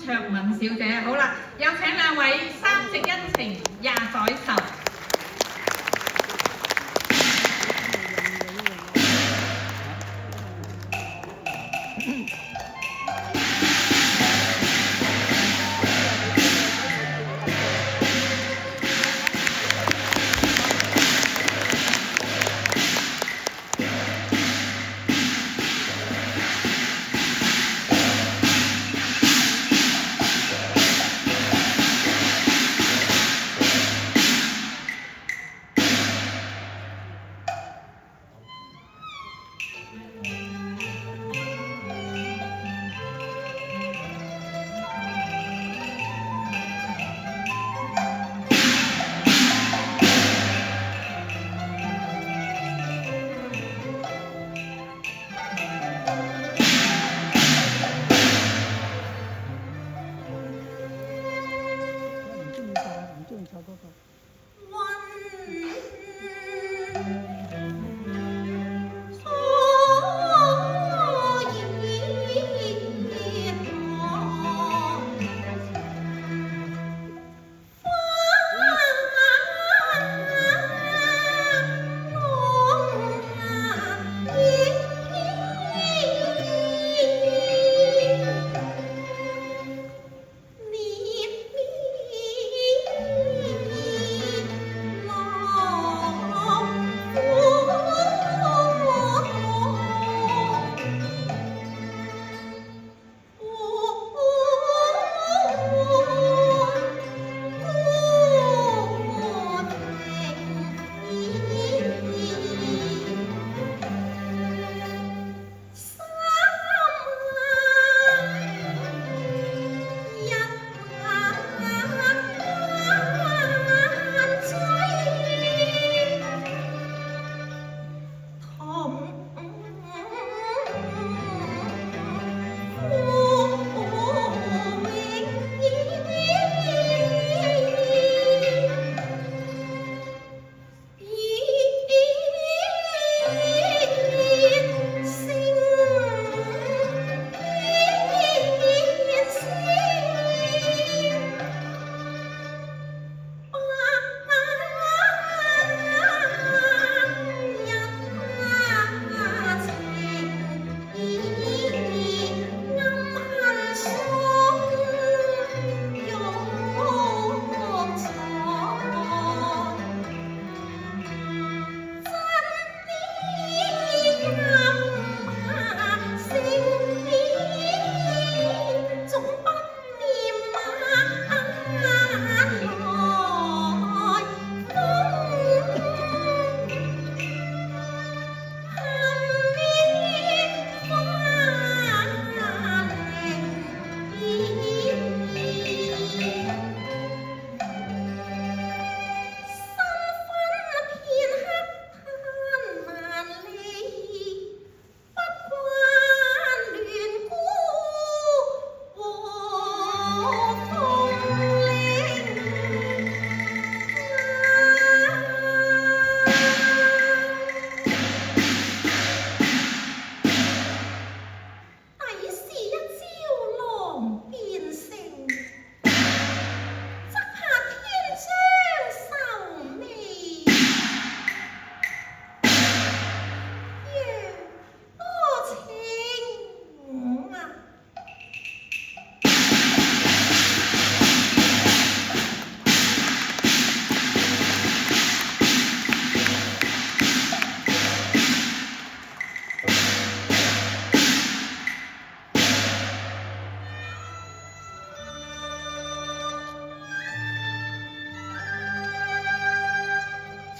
卓敏小姐。好啦，有請兩位三席恩情廿載仇。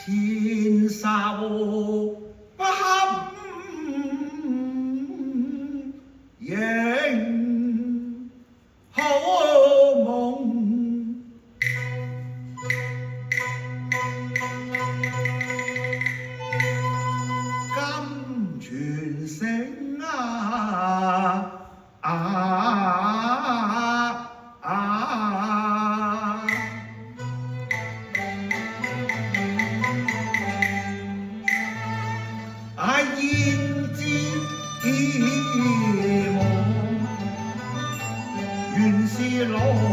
天授不堪應好夢，金泉城燕之夢，願是狼虎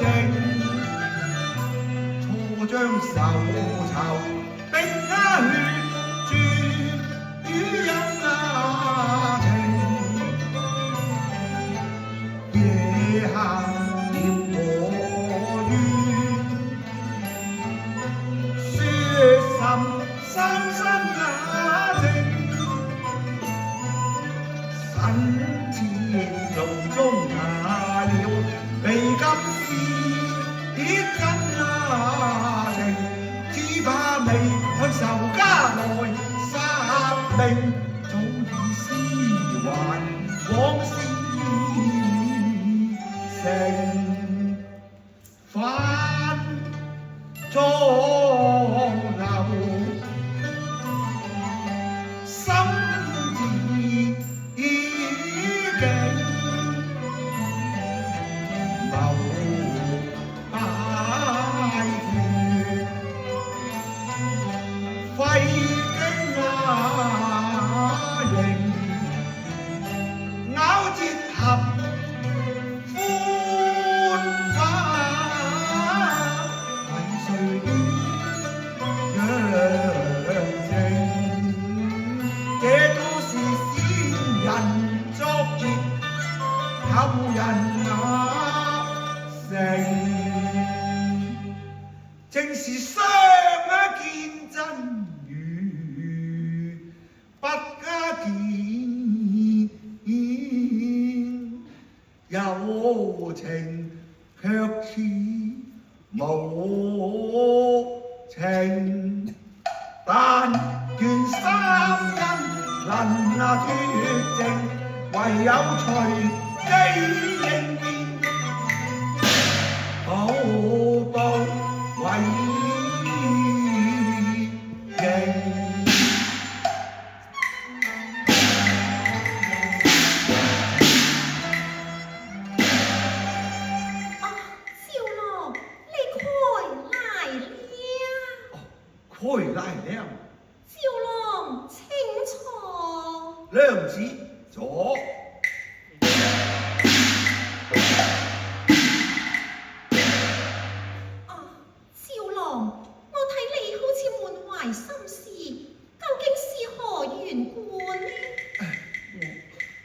正，錯將仇仇並血絕於恩情，夜行念我怨，說甚三生雅情。身前路中下了，未敢是的真情，只怕未向仇家來殺命，早已思還往事成，返中流。費經雅形，咬折合歡花，為誰若情？這都是先人作業，後人雅成，正是相見真。不加見，有情卻似無情，但願三恩能脫淨，唯有隨機應變，步步為營。開來了，趙郎請坐。娘子坐。趙郎，我睇你好似滿懷心事，究竟是何緣故呢？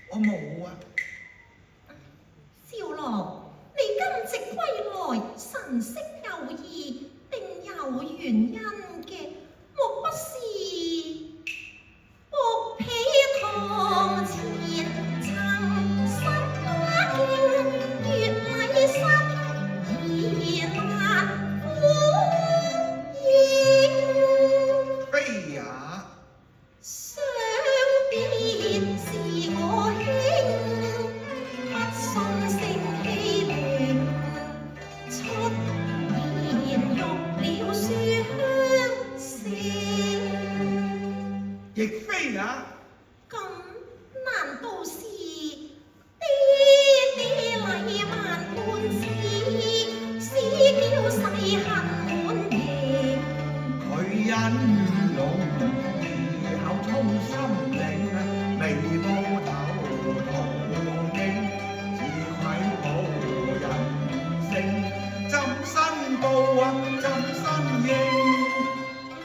我冇啊。趙郎，你今夕歸來，神色有異，定有原因嘅，莫不是薄被堂前曾失花徑，月禮失而難呼應。非也。想必是我兄，不信性氣亂，出言辱了書香聲。亦非也。咁難道是爹爹禮萬般子，使嬌世恨滿盈？佢因勇而後操心靈，未報頭途徑，自愧無人性。怎申報啊？怎申應？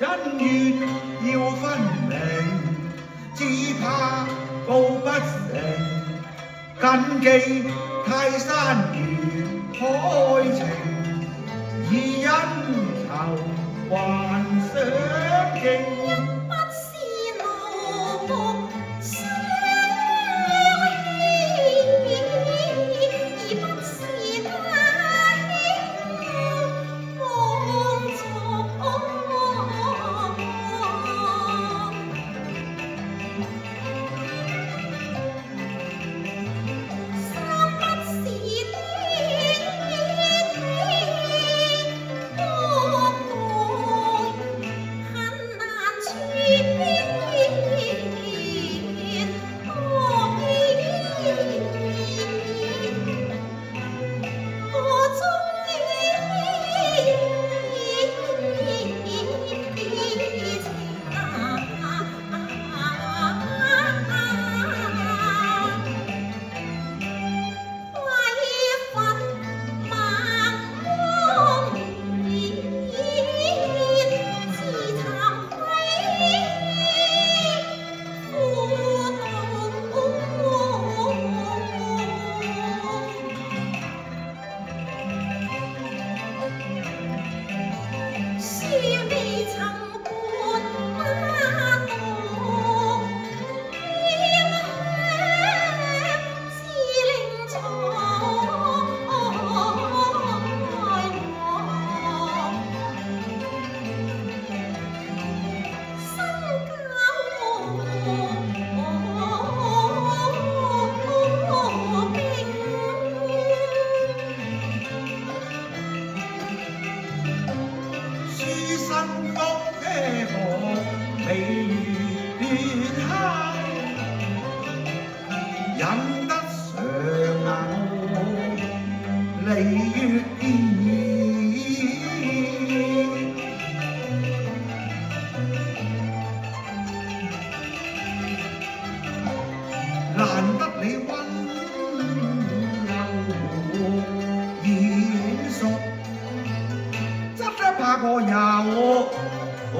恩怨要分明，只怕報不成。謹記泰山如開情，以恩仇還相敬。不是奴僕相欺，而不是他兄望族。三不是爹爹，國內很難傳。離月兒。難得你溫柔賢淑，真係怕我有兄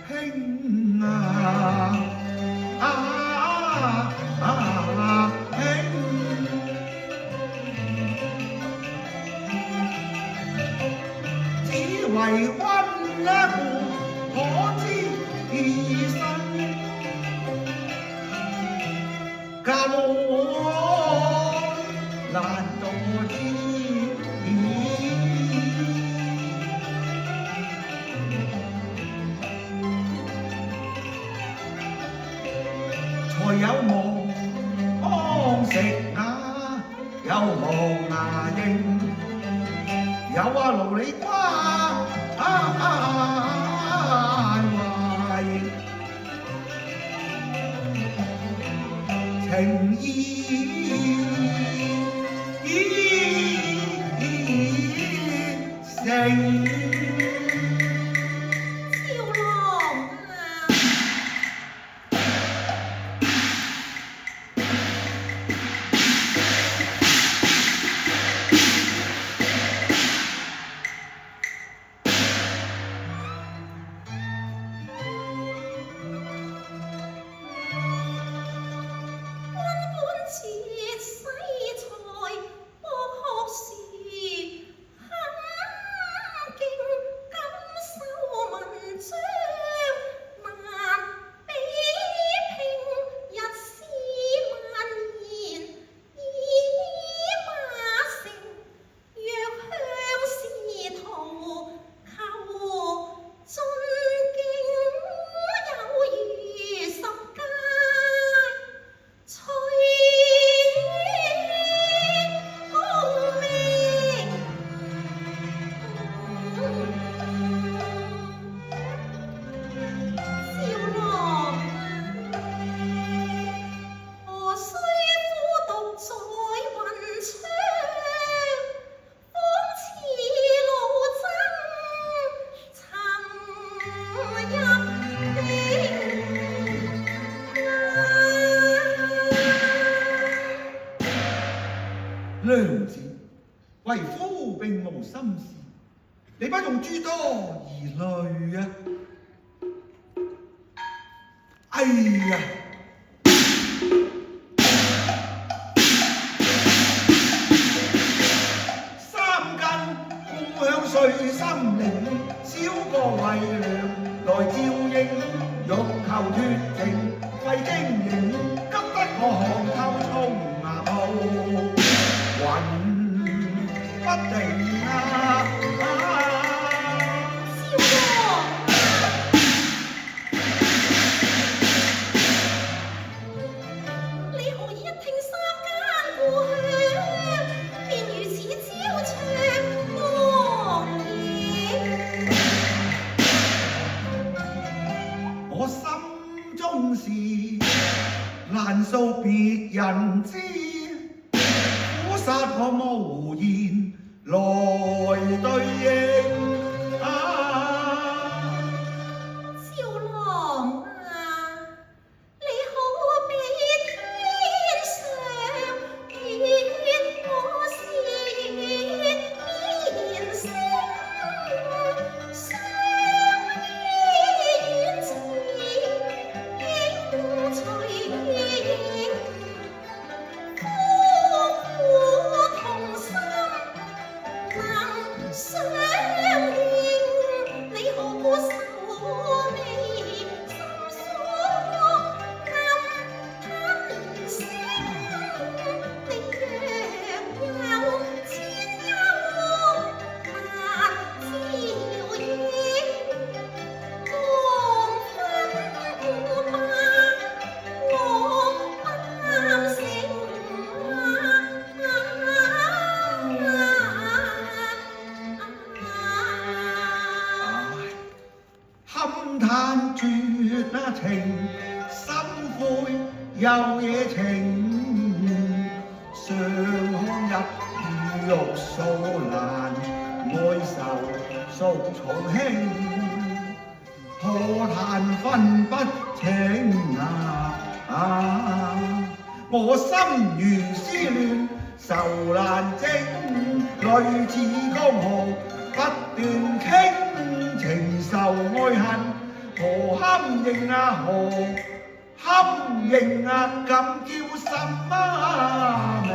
兄，只為溫一壺可知己身，教我難度知。才有望食雅，有望牙應，有盧里瓜懷情意誠。娘子，為夫並無心事，你不用諸多疑慮啊！哎呀！三更故鄉碎心靈，小個為娘來照應，欲求脫情為經營，急得我寒透衝牙霧。魂不定啊！少哥，你何以一聽三間故鄉，便如此招長惡言？我心中事難訴別人知。殺我無言來對應少郎啊，你可比天上月，我是面星，相依遠似隨影。相應，你何故愁眉深鎖暗吞聲？你若有千憂難照應，光分吧，我不醒。堪嘆絕情深開有野情，上看入玉素蘭，愛愁訴重輕，何談分不清我心如絲亂，愁難徵，淚似江河不斷傾，情仇愛恨何堪認何堪認敢叫什麼名？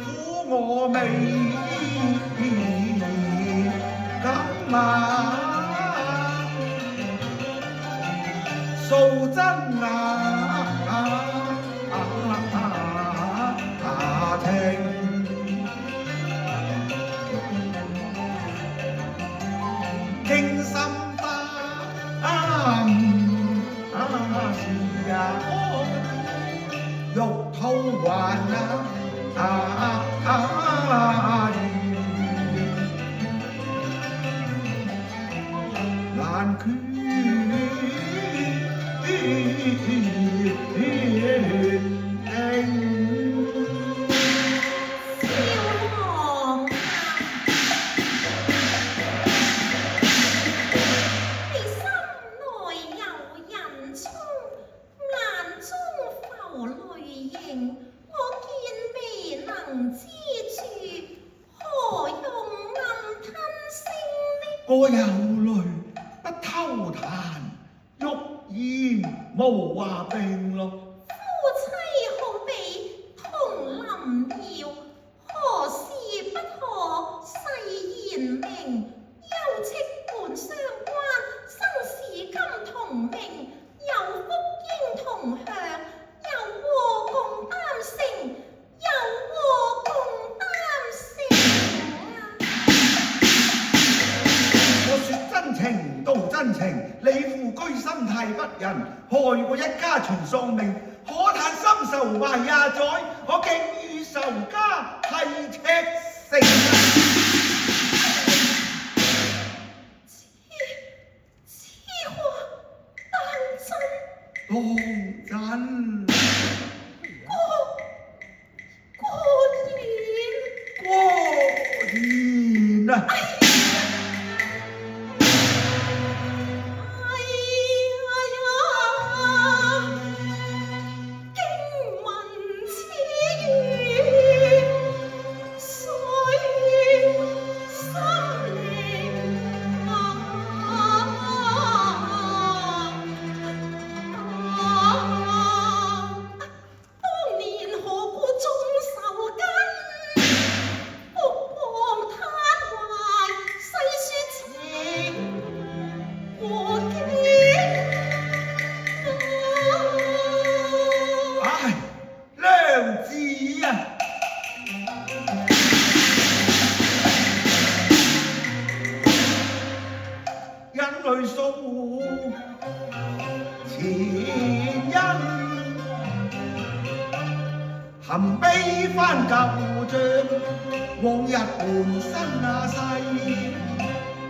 苦我未敢訴真情，傾心擔是欲吐還難決我有淚不偷彈，欲言無話並樂。夫妻好比同林遙，何時不可誓言明？休戚本相關，生死今同命。有福應同享，有禍共擔承，有禍共擔情道真情，你父居心太不仁，害我一家全喪命。可嘆心仇懷廿載，我竟與仇家係赤誠。此話當真？過年啊！淚訴前因，含悲翻舊帳，往日換身世，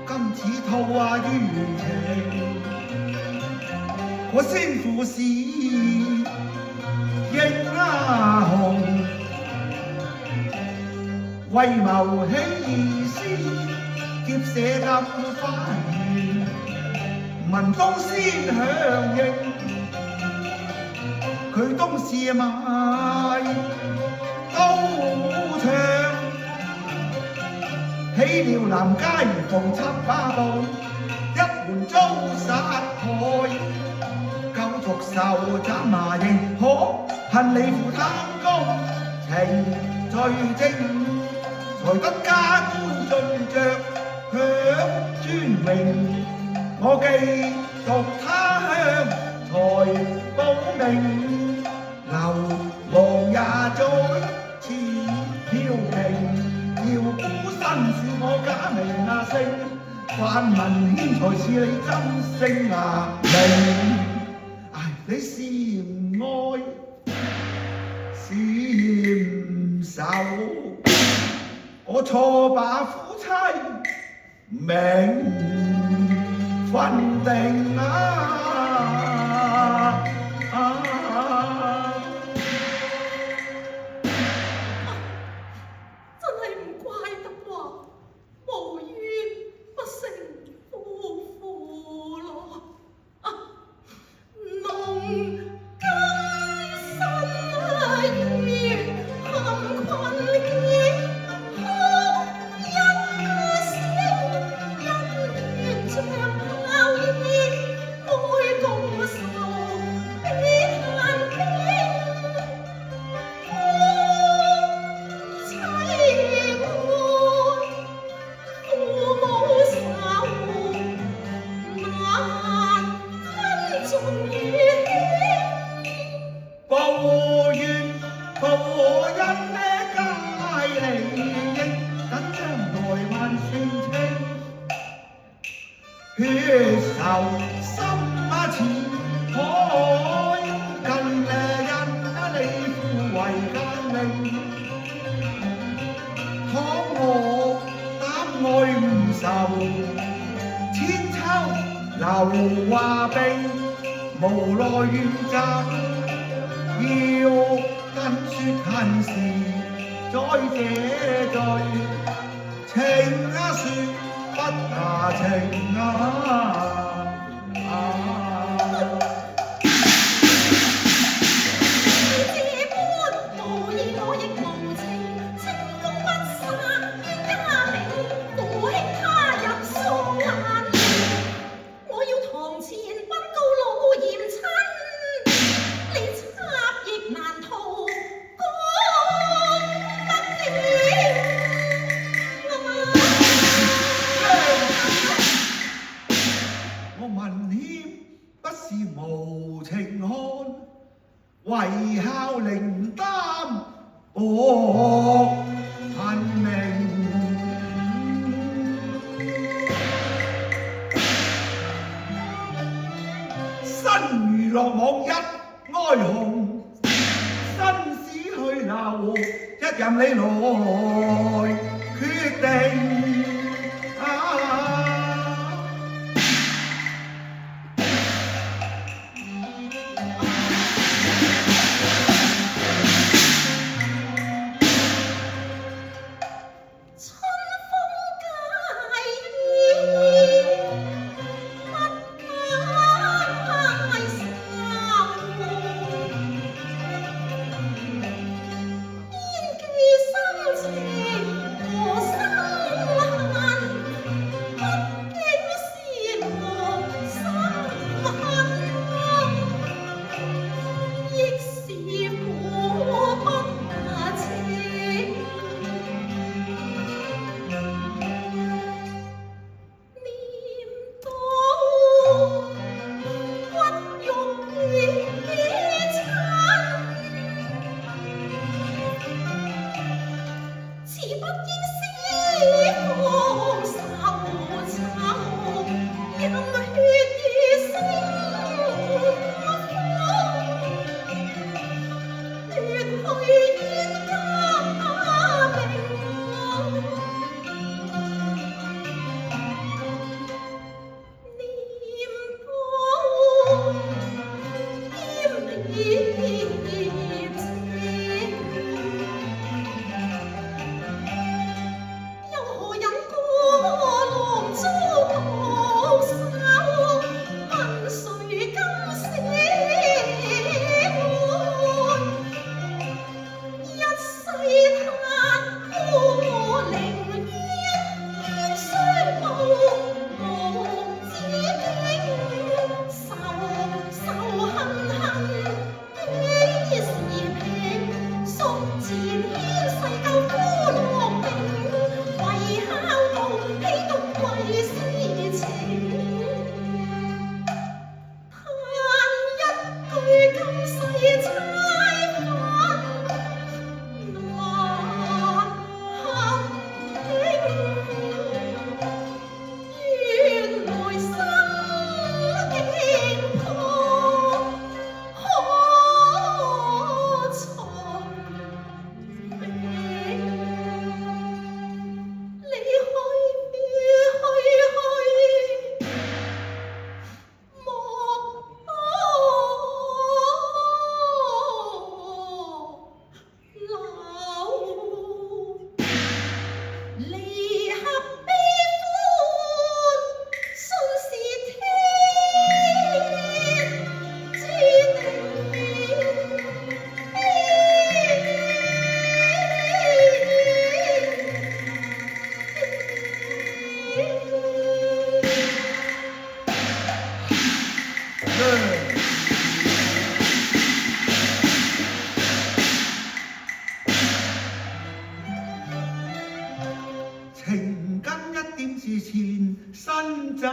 今此套於情。我先父是英雄，為謀起義，劫舍咁花園。聞風先響應，佢當時賣刀槍，起了南街防插把步，一門遭殺害，救復仇斬麻刑，可恨你父貪功情罪證，才得加官進爵享尊榮。我寄獨他鄉才報名，流亡廿載似飄萍，遼孤身是我假名姓，泛民牽才是你真姓名。唉，你是唔愛是唔仇，我錯把夫妻名。分定真係唔怪得話無冤不成夫婦咯。農家生於陷困境，哭一聲恩怨像泡影，愛共愁比炭冰。妻妹父母仇，難分重與輕。報怨報恩呢皆利益，等將來萬算清。血仇心似海，近人你負為奸佞。倘我膽愛唔受，千秋流華冰，無奈怨責。要跟說恨時，在這罪，情說不下情這般無意我亦無情，清風不殺於家明，父兄他入數眼。我要堂前稟告老嚴親，你插翼難逃江不見。我文謙不是無情漢，為孝靈擔薄恨命。身如落網一哀鴻，生死去留，一任你來決定。春風介意，不解愁。燕寄生情，何生恨？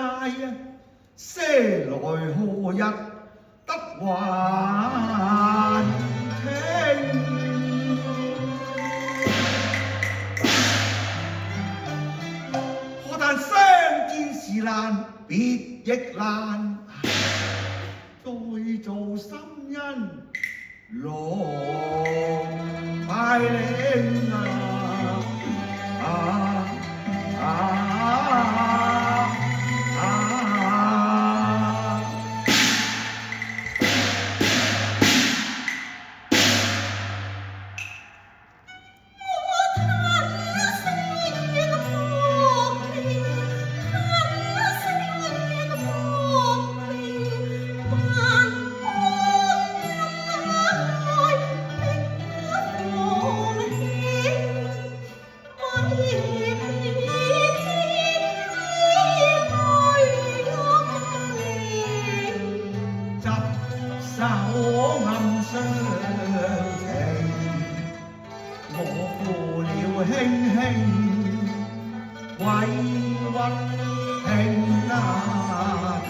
啊，些來何日得還清？可但相見時難，別亦難，再做心因浪拜嶺手暗相情，我負了輕輕委屈聽啊聽。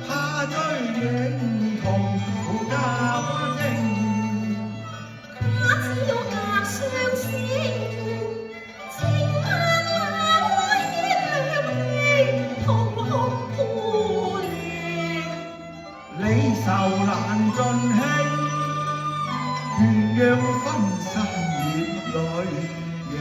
怕追影同負家精，他只要隔相思，情盼那牽兩氣，同哭伴靈。你愁難盡興，鸳鸯分散葉裏影。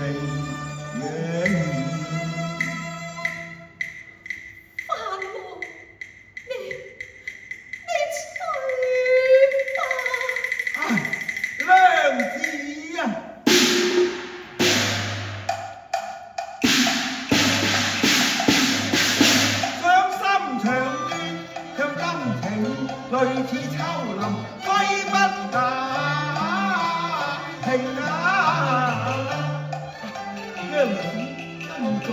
類似秋林揮不打停啊！娘子珍重。